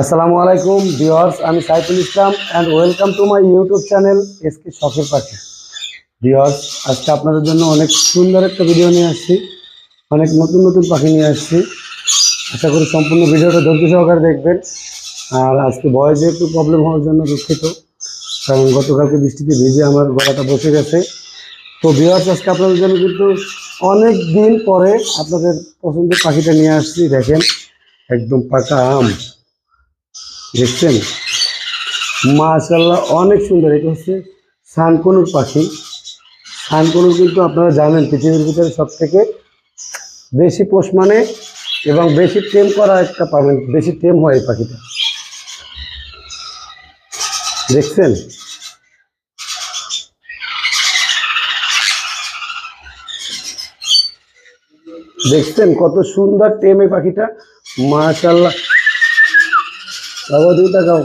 আসসালামু আলাইকুম ভিউয়ার্স, আমি Saiful Islam and welcome to my YouTube channel SK শখের পাখি। ভিউয়ার্স, আজকে আপনাদের জন্য অনেক সুন্দর একটা ভিডিও নিয়ে আসছি, অনেক নতুন নতুন পাখি নিয়ে আসছি। আশা করি সম্পূর্ণ ভিডিওটা ধৈর্য সহকারে দেখবেন। আর আজকে ভয়েসে একটু প্রবলেম হওয়ার জন্য দুঃখিত, কারণ গতকালকে বৃষ্টিতে ভিজে আমার গলাটা বসে গেছে। তো ভিউয়ার্স, আজকে আপনাদের জন্য কিন্তু অনেক দিন পরে আপনাদের পছন্দের পাখিটা নিয়ে আসছি। দেখেন, একদম পাকা আম, দেখছেন? মাশাআল্লাহ, অনেক সুন্দর। এটা হচ্ছে সানকনুর পাখি। সানকনুর কিন্তু আপনারা জানেন পৃথিবীর ভিতরে সব থেকে বেশি পোষ মানে এবং বেশি টেম করা একটা পাবেন, বেশি টেম হয় এই পাখিটা। দেখছেন? দেখছেন কত সুন্দর টেম এই পাখিটা। মাশাআল্লাহ, বাবা দুই টাকাও।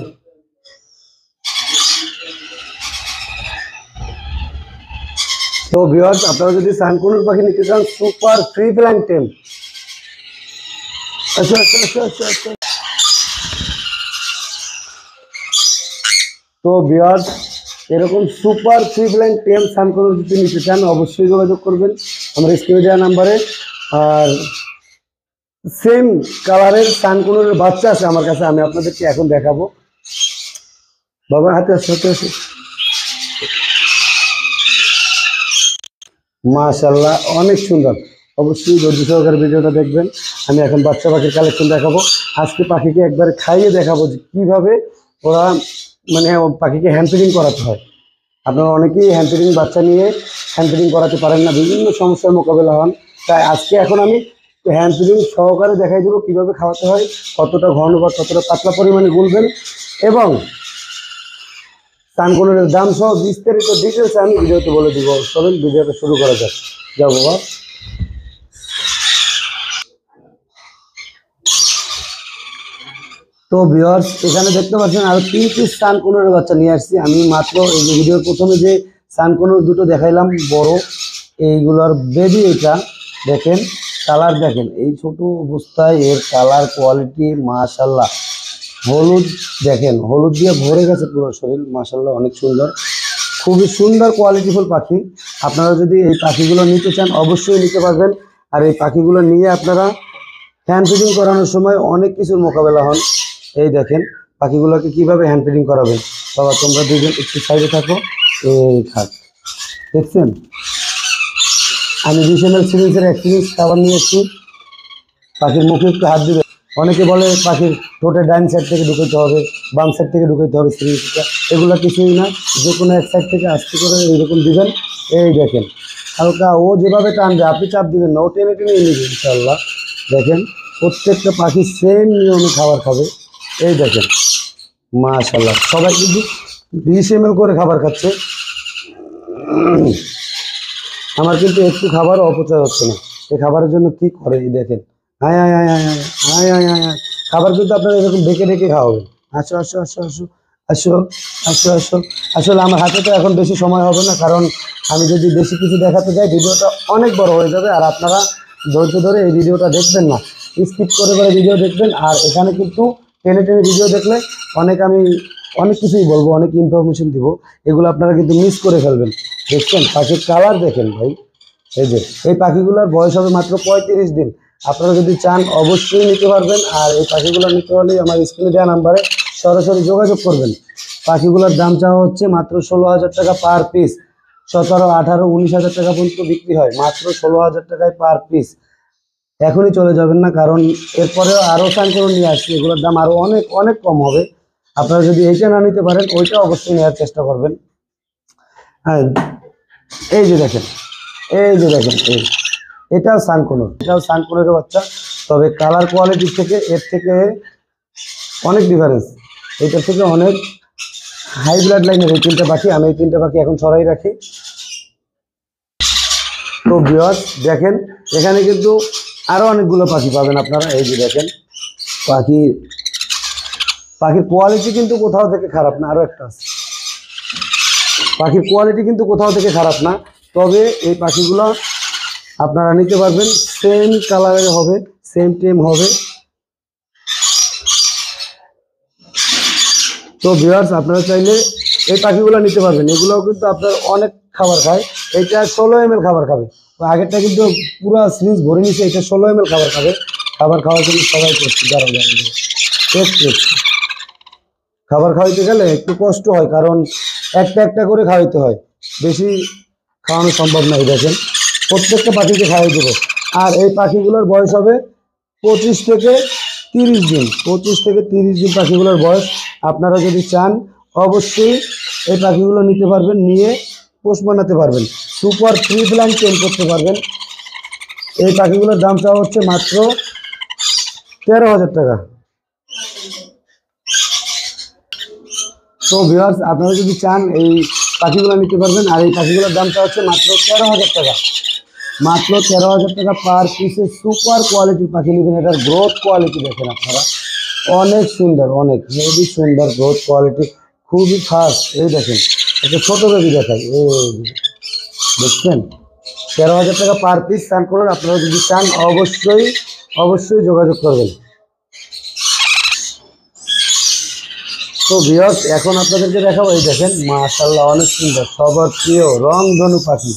তো ভিউয়ার্স, আপনারা যদি সানকনুর পাখি নিতে চান, সুপার ফ্রি ফ্ল্যাং টেম। আচ্ছা আচ্ছা আচ্ছা আচ্ছা আচ্ছা। তো ভিউয়ার্স, এরকম সুপার ফ্রি ফ্ল্যাং টেম সানকনুর যদি নিতে চান, অবশ্যই যোগাযোগ করবেন আমার স্ক্রিনে দেওয়া নাম্বারে। আর সেম কালারের সানকনুরের বাচ্চা আছে আমার কাছে, আমি আপনাদেরকে এখন দেখাবো। বাবা হাতে আসে, হাতে আসে। মাশাআল্লাহ, অনেক সুন্দর। অবশ্যই ধৈর্য সহকারে ভিডিওটা দেখবেন। আমি এখন বাচ্চা পাখির কালেকশন দেখাবো। আজকে পাখিকে একবারে খাইয়ে দেখাবো যে কীভাবে ওরা মানে পাখিকে হ্যান্ড ফিডিং করাতে হয়। আপনারা অনেকেই হ্যান্ড ফিডিং বাচ্চা নিয়ে হ্যান্ড ফিডিং করাতে পারেন না, বিভিন্ন সমস্যার মোকাবেলা হন। তাই আজকে এখন আমি হ্যান্ড ফিডিং সহকারে দেখাই দেবো কীভাবে খাওয়াতে হয়, কতটা ঘন বা কতটা পাতলা পরিমাণে গুলবেন, এবং সানকনুরের দাম সহ বিস্তারিত ডিটেলস আমি ভিডিওতে বলে দিব। চলুন ভিডিওটা শুরু করা যাক। যাও বাবা। তো ভিউয়ার্স, এখানে দেখতে পাচ্ছেন আরো 3 পিস সানকনুরের বাচ্চা নিয়ে আসছি আমি। মাত্র এই যে ভিডিওর প্রথমে যে সানকনুর দুটো দেখাইলাম বড়, এইগুলোর বেবি। এটা দেখেন, কালার দেখেন, এই ছোট অবস্থায় এর কালার কোয়ালিটি মাশাআল্লাহ। হলুদ দেখেন, হলুদ দিয়ে ভরে গেছে পুরো শরীর। মাশাআল্লাহ, অনেক সুন্দর, খুবই সুন্দর কোয়ালিটিফুল পাখি। আপনারা যদি এই পাখিগুলো নিতে চান, অবশ্যই নিতে পারবেন। আর এই পাখিগুলো নিয়ে আপনারা হ্যান্ড ফিডিং করানোর সময় অনেক কিছুর মোকাবেলা হন। এই দেখেন পাখিগুলোকে কিভাবে হ্যান্ড ফিডিং করাবেন। বাবা তোমরা দুজন একটু সাইডে থাকো। এই থাক, দেখছেন? আমি 20 ml সিরিজের এক্সপিরিয়েন্স খাবার নিয়েছি। পাখির মুখে একটু হাত দিবে। অনেকে বলে পাখির ঠোঁটের ডাইন সাইড থেকে ঢুকাইতে হবে, বাম সাইড থেকে ঢুকাইতে হবে সিরিজটা। এগুলো কিছুই না, যে কোনো এক সাইড থেকে আস্তে করে এইরকম দিবেন। এই দেখেন, হালকা ও যেভাবে টানবে আপনি চাপ দিবেন না, ও টেনে টেনে নেবে ইনশাল্লাহ। দেখেন, প্রত্যেকটা পাখি সেম নিয়মে খাবার খাবে। এই দেখেন, মাশাআল্লাহ, সবাই কিন্তু 20 ml করে খাবার খাচ্ছে। আমার কিন্তু একটু খাবার অপচয় হচ্ছে না। এই খাবারের জন্য কি করে, এই দেখেন, আয় আয় আয় আয় আয় আয় আয় আয়। খাবার কিন্তু আপনারা এরকম ডেকে ডেকে খাওয়াবেন। আসো আসো আসো আসো আসো আসো আসো। আসলে আমার হাতে তো এখন বেশি সময় হবে না, কারণ আমি যদি বেশি কিছু দেখাতে যাই ভিডিওটা অনেক বড় হয়ে যাবে। আর আপনারা ধৈর্য ধরে এই ভিডিওটা দেখবেন না, স্কিপ করে করে ভিডিও দেখবেন। আর এখানে কিন্তু টেনে টেনে ভিডিও দেখলে আমি অনেক কিছুই বলবো, অনেক ইনফরমেশন দিব, এগুলো আপনারা কিন্তু মিস করে ফেলবেন। দেখছেন পাখির কালার দেখেন ভাই। এই যে এই পাখিগুলোর বয়স হবে মাত্র 35 দিন। আপনারা যদি চান অবশ্যই নিতে পারবেন। আর এই পাখিগুলো নিতে হলে আমার স্ক্রিনে দেওয়া নাম্বারে সরাসরি যোগাযোগ করবেন। পাখিগুলোর দাম চাওয়া হচ্ছে মাত্র 16,000 টাকা পার পিস। 17, 18, 19,000 টাকা পর্যন্ত বিক্রি হয়, মাত্র 16,000 টাকায় পার পিস। এখনই চলে যাবেন না, কারণ এরপরেও আরও সানকনুর নিয়ে আসছি, এগুলোর দাম আরও অনেক অনেক কম হবে। আপনারা যদি এইটা না নিতে পারেন, ওইটা অবশ্যই নেওয়ার চেষ্টা করবেন। হ্যাঁ, এই যে দেখেন, এই যে দেখেন, এটাও সানকনুর, এটাও সানকনুরের বাচ্চা। তবে কালার কোয়ালিটি থেকে এর থেকে অনেক ডিফারেন্স, এটার থেকে অনেক হাই ব্লাড লাইনের এই 3টে পাখি। আমি এই 3টে পাখি এখন ছড়াই রাখি। তো ভিউয়ার্স দেখেন, এখানে কিন্তু আরো অনেকগুলো পাখি পাবেন আপনারা। এই যে দেখেন, পাখির কোয়ালিটি কিন্তু কোথাও থেকে খারাপ না। আরো একটা আছে, পাখির কোয়ালিটি কিন্তু কোথাও থেকে খারাপ না। তবে এই পাখিগুলো আপনারা নিতে পারবেন, সেম কালারের হবে, সেম টেম হবে। তো ভিউয়ার্স আপনারা চাইলে এই পাখিগুলো নিতে পারবেন, এগুলোও কিন্তু আপনার অনেক খাবার খায়। এটা 16 ml খাবার খাবে, আগেরটা কিন্তু পুরো সিরিজ ভরে নিচ্ছে, এটা 16 ml খাবার খাবে। খাবার খাওয়ার জন্য সবাই করছে, দাঁড়াও খাবার খাওয়াইতে গেলে একটু কষ্ট হয়, কারণ একটা একটা করে খাওয়াইতে হয়, বেশি খাওয়ানো সম্ভব নয়। দেখেন প্রত্যেকটা পাখিকে খাওয়াই দেবো। আর এই পাখিগুলোর বয়স হবে 25 থেকে 30 দিন, 25 থেকে 30 দিন পাখিগুলোর বয়স। আপনারা যদি চান অবশ্যই এই পাখিগুলো নিতে পারবেন, নিয়ে পোষ বানাতে পারবেন, সুপার ফ্রি প্ল্যান চেঞ্জ করতে পারবেন। এই পাখিগুলোর দাম চাওয়া হচ্ছে মাত্র 13,000 টাকা। তো ভিউয়ার্স আপনারা যদি চান এই পাখিগুলো নিতে পারবেন। আর এই পাখিগুলোর দামটা হচ্ছে মাত্র 13,000 টাকা, মাত্র 13,000 টাকা পার পিসে। সুপার কোয়ালিটির পাখি নেবেন, এটার গ্রোথ কোয়ালিটি দেখেন আপনারা, অনেক সুন্দর, অনেক হেভি সুন্দর গ্রোথ কোয়ালিটি, খুবই ফাস্ট। এই দেখেন একটা ছোটো বেবি দেখায়, এই দেখছেন 13,000 টাকা পার পিস চান করুন। আপনারা যদি চান অবশ্যই অবশ্যই যোগাযোগ করবেন। তো ভিউয়ার্স এখন আপনাদেরকে দেখাবো, এই দেখেন মাশাআল্লাহ অনেক সুন্দর সবার প্রিয় রংধনু পাখি,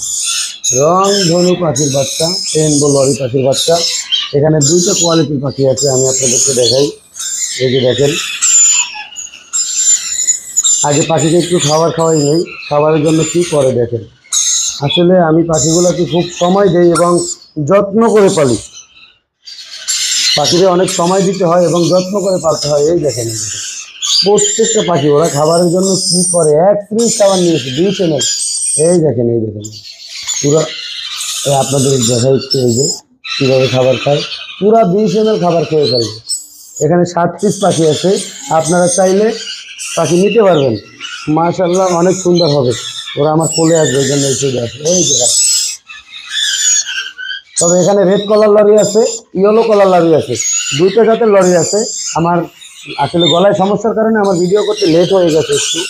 রংধনু পাখির বাচ্চা, রেইনবো লরি পাখির বাচ্চা। এখানে দুইটা কোয়ালিটির পাখি আছে, আমি আপনাদেরকে দেখাই। এই যে দেখেন, আগে পাখিকে একটু খাবার খাওয়াই নেই, খাবারের জন্য কি করে দেখেন। আসলে আমি পাখিগুলোকে খুব সময় দেই এবং যত্ন করে পালি, পাখিদের অনেক সময় দিতে হয় এবং যত্ন করে পালতে হয়। এই দেখেন প্রত্যেকটা পাখি ওরা খাবারের জন্য কি করে, এক সিরিজ খাবার নিয়েছে 20 ml। এই দেখেন পুরো আপনাদের দেখাই একটু, এই যে কীভাবে খাবার খায়, পুরা 20 ml খাবার খেয়ে ফেলবে। এখানে 7 পিস পাখি আছে, আপনারা চাইলে পাখি নিতে পারবেন। মাশাআল্লাহ অনেক সুন্দর হবে, ওরা আমার কোলে আসবে, এই জন্য এসে আসবে। এই যে তবে এখানে রেড কালার লরি আছে, ইয়েলো কালার লরি আছে, দুইটা জাতের লরি আছে। আমার আসলে গলায় সমস্যার কারণে আমার ভিডিও করতে লেট হয়ে গেছে একটু।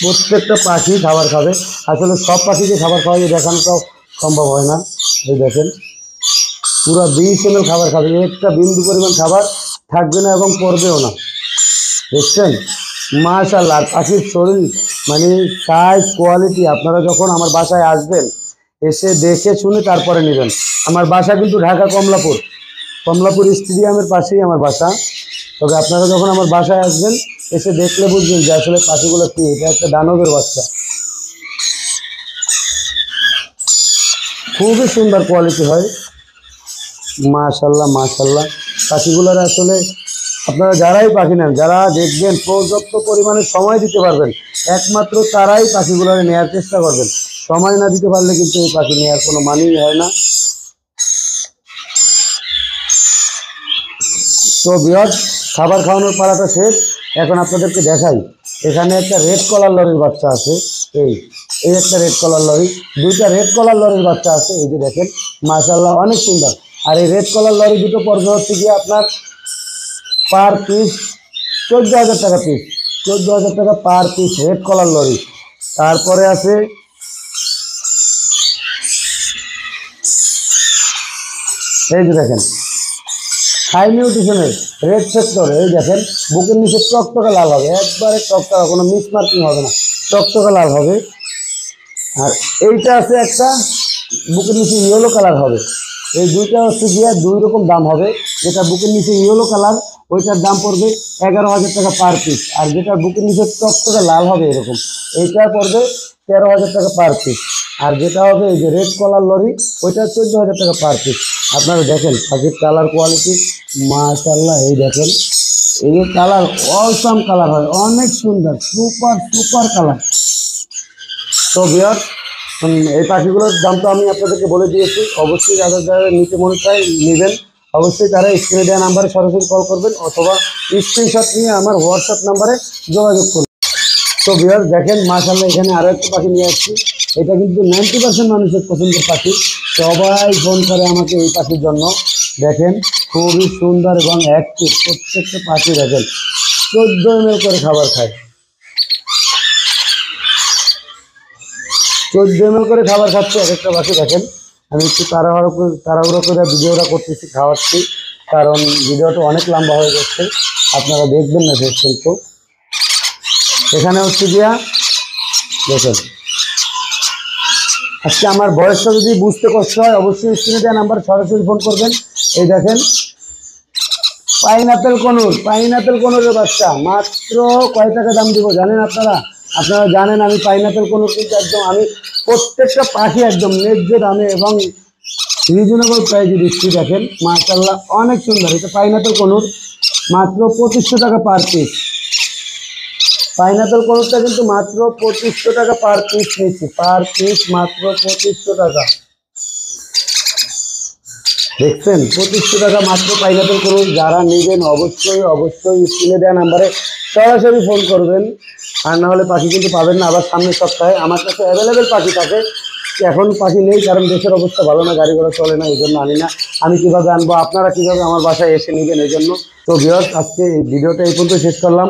প্রত্যেকটা পাখি খাবার খাবে, আসলে সব পাখিকে খাবার খাওয়াই দেখানোটাও সম্ভব হয় না। এই দেখেন পুরো 20 ml খাবার খাবে, একটা বিন্দু পরিমাণ খাবার থাকবে না এবং পড়বেও না। দেখছেন মাশাআল্লাহ। আর পাখির শরীর মানে সাইজ কোয়ালিটি, আপনারা যখন আমার বাসায় আসবেন এসে দেখে শুনে তারপরে নেবেন। আমার বাসা কিন্তু ঢাকা কমলাপুর, কমলাপুর স্টেডিয়ামের পাশেই আমার বাসা। তবে আপনারা যখন আমার বাসায় আসবেন এসে দেখলে বুঝবেন যে আসলে পাখিগুলো কি, এটা একটা দানবের বাচ্চা, খুবই সুন্দর কোয়ালিটি হয়। মাশাআল্লাহ মাশাআল্লাহ। পাখিগুলোর আসলে আপনারা যারাই পাখি নেন, যারা দেখবেন পর্যাপ্ত পরিমাণে সময় দিতে পারবেন, একমাত্র তারাই পাখিগুলো নেওয়ার চেষ্টা করবেন। সময় না দিতে পারলে কিন্তু এই পাখি নেওয়ার কোনো মানেই হয় না। তো ভিউয়ার্স খাবার খাওয়ানোর পালাটা শেষ, এখন আপনাদেরকে দেখাই। এখানে একটা রেড কলার লরির বাচ্চা আছে, এই একটা রেড কলার লরি, দুইটা রেড কলার লরির বাচ্চা আছে। এই যে দেখেন মাশাআল্লাহ অনেক সুন্দর। আর এই রেড কলার লরি দুটো পড়বে হচ্ছে গিয়ে আপনার পার পিস 14,000 টাকা পিস, 14,000 টাকা পার পিস রেড কলার লরি। তারপরে আছে এই যে দেখেন হাই নিউট্রিশনের রেড সেক্টর, এই দেখেন বুকের নিচে টকটকা লাল হবে, একবারে টকটকা, কোনো মিস মার্কিং হবে না, টকটকা লাল হবে। আর এইটা আছে একটা বুকের নিচে ইয়েলো কালার হবে। এই দুইটা হচ্ছে গিয়ে দুই রকম দাম হবে। যেটা বুকের নিচে ইয়েলো কালার ওইটার দাম পড়বে 11,000 টাকা পার পিস, আর যেটা বুকের নিচে টকটকা লাল হবে এরকম এইটা পড়বে 13,000 টাকা পার পিস। আর যেটা হবে এই যে রেড কলার লরি ওইটা 14,000 টাকা পার পিস। আপনারা দেখেন পাখির কালার কোয়ালিটি মাশাআল্লাহ, এই দেখেন এই যে কালার অসাম কালার হয়, অনেক সুন্দর, সুপার সুপার কালার। তো ভিউয়ার্স এই পাখিগুলোর দাম তো আমি আপনাদেরকে বলে দিয়েছি, অবশ্যই যাদের যারা নিতে মনে চায় নেবেন, অবশ্যই তারা স্ক্রিনে দেওয়া নাম্বারে সরাসরি কল করবেন অথবা স্ক্রিনশট নিয়ে আমার হোয়াটসঅ্যাপ নাম্বারে যোগাযোগ করবেন। তো ভিউয়ার্স দেখেন মাশাআল্লাহ এখানে আরও একটা পাখি নিয়ে আসছি, এটা কিন্তু 90% মানুষের পছন্দের পাখি, সবাই ফোন করে আমাকে এই পাখির জন্য। দেখেন খুবই সুন্দর এবং অ্যাক্টিভ, প্রত্যেকটা পাখি দেখেন 14 ml করে খাবার খায়, 14 ml করে খাবার খাচ্ছে এক একটা পাখি। দেখেন আমি একটু তাড়াহুড়ো করে ভিডিওটা করতেছি, খাওয়াচ্ছি। কারণ ভিডিওটা অনেক লম্বা হয়ে যাচ্ছে, আপনারা দেখবেন না শেষ পর্যন্ত। এখানে হচ্ছে গিয়া দেখেন, আজকে আমার বয়সটা যদি বুঝতে কষ্ট হয় অবশ্যই স্ক্রিনে দেওয়া নাম্বার সরাসরি ফোন করবেন। এই দেখেন পাইনাপেল কনুরের বাচ্চা, মাত্র কয় টাকা দাম দিব জানেন আপনারা? আপনারা জানেন আমি পাইনাপেল কনুর কিন্তু একদম আমি প্রত্যেকটা পাখি একদম ন্যায্য দামে এবং রিজনেবল প্রাইসে দিচ্ছি। দেখেন মাশাআল্লাহ অনেক সুন্দর। এটা পাইনাপেল কনুর, মাত্র 2500 টাকা পার পিস। পাইনাপেল কনুরটা কিন্তু মাত্র 2500 টাকা পার পিস নিচ্ছি, পার পিস মাত্র 2500 টাকা। দেখছেন 2500 টাকা মাত্র পাইনাপেল কনুর। যারা নেবেন অবশ্যই অবশ্যই স্ক্রিনে দেওয়া নাম্বারে সরাসরি ফোন করবেন, আর না হলে পাখি কিন্তু পাবেন না। আবার সামনের সপ্তাহে আমার কাছে অ্যাভেলেবেল পাখি থাকে, এখন পাখি নেই কারণ দেশের অবস্থা ভালো না, গাড়ি ঘোড়া চলে না, এই জন্য আনি না। আমি কিভাবে আনবো, আপনারা কিভাবে আমার বাসায় এসে নেবেন এই জন্য। তো ভিউয়ার্স আজকে এই ভিডিওটা এই পর্যন্ত শেষ করলাম।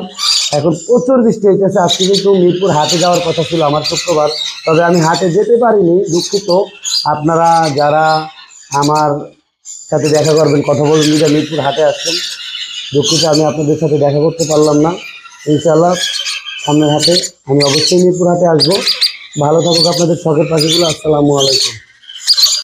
এখন প্রচুর বৃষ্টি হইতেছে, আজকে কিন্তু মিরপুর হাটে যাওয়ার কথা ছিল আমার শুক্রবার, তবে আমি হাটে যেতে পারিনি, দুঃখিত। আপনারা যারা আমার সাথে দেখা করবেন, কথা বলবেন, যেটা মিরপুর হাটে আসছেন, দুঃখিত আমি আপনাদের সাথে দেখা করতে পারলাম না। ইনশাআল্লাহ সামনের হাটে আমি অবশ্যই মিরপুর হাটে আসবো। ভালো থাকুক আপনাদের শখের পাখিগুলো। আসসালামু আলাইকুম।